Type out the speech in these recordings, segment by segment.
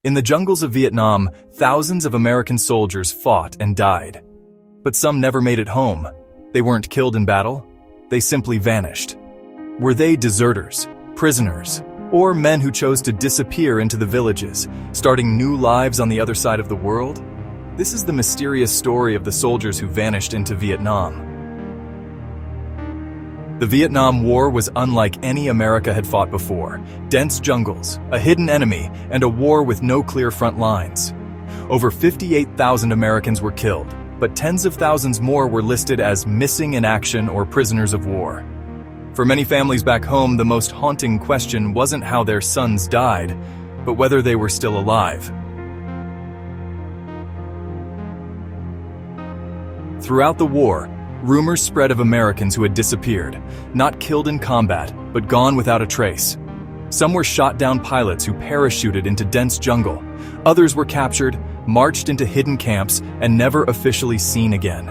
In the jungles of Vietnam, thousands of American soldiers fought and died. But some never made it home. They weren't killed in battle. They simply vanished. Were they deserters, prisoners, or men who chose to disappear into the villages, starting new lives on the other side of the world? This is the mysterious story of the soldiers who vanished into Vietnam. The Vietnam War was unlike any America had fought before. Dense jungles, a hidden enemy, and a war with no clear front lines. Over 58,000 Americans were killed, but tens of thousands more were listed as missing in action or prisoners of war. For many families back home, the most haunting question wasn't how their sons died, but whether they were still alive. Throughout the war, rumors spread of Americans who had disappeared, not killed in combat, but gone without a trace. Some were shot down pilots who parachuted into dense jungle. Others were captured, marched into hidden camps, and never officially seen again.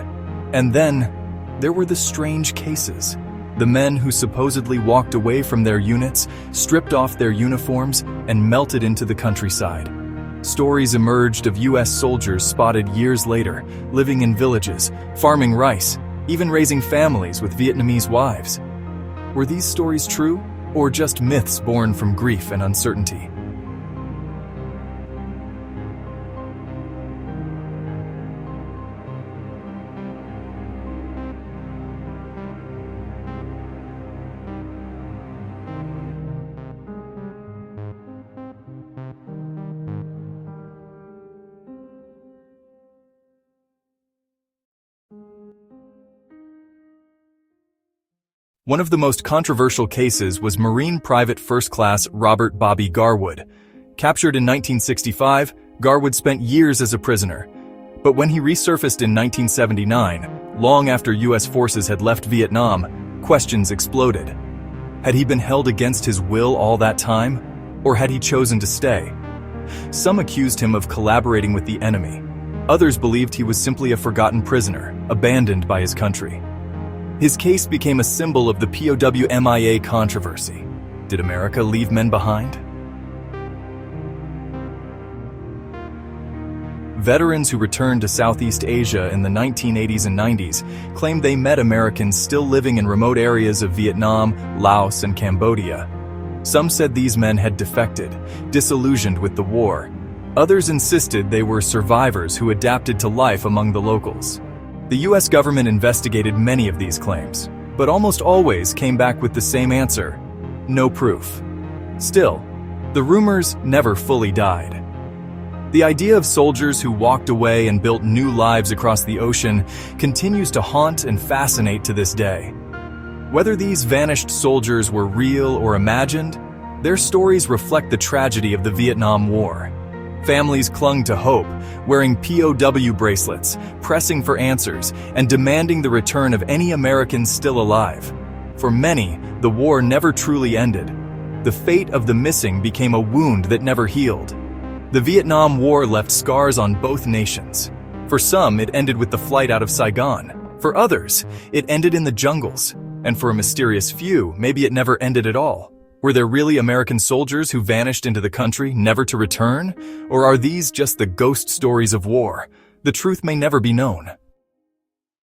And then, there were the strange cases. The men who supposedly walked away from their units, stripped off their uniforms, and melted into the countryside. Stories emerged of U.S. soldiers spotted years later, living in villages, farming rice, even raising families with Vietnamese wives. Were these stories true, or just myths born from grief and uncertainty? One of the most controversial cases was Marine Private First Class Robert Bobby Garwood. Captured in 1965, Garwood spent years as a prisoner. But when he resurfaced in 1979, long after U.S. forces had left Vietnam, questions exploded. Had he been held against his will all that time? Or had he chosen to stay? Some accused him of collaborating with the enemy. Others believed he was simply a forgotten prisoner, abandoned by his country. His case became a symbol of the POW MIA controversy. Did America leave men behind? Veterans who returned to Southeast Asia in the 1980s and 90s claimed they met Americans still living in remote areas of Vietnam, Laos, and Cambodia. Some said these men had defected, disillusioned with the war. Others insisted they were survivors who adapted to life among the locals. The U.S. government investigated many of these claims, but almost always came back with the same answer: no proof. Still, the rumors never fully died. The idea of soldiers who walked away and built new lives across the ocean continues to haunt and fascinate to this day. Whether these vanished soldiers were real or imagined, their stories reflect the tragedy of the Vietnam War. Families clung to hope, wearing POW bracelets, pressing for answers, and demanding the return of any Americans still alive. For many, the war never truly ended. The fate of the missing became a wound that never healed. The Vietnam War left scars on both nations. For some, it ended with the flight out of Saigon. For others, it ended in the jungles. And for a mysterious few, maybe it never ended at all. Were there really American soldiers who vanished into the country, never to return? Or are these just the ghost stories of war? The truth may never be known.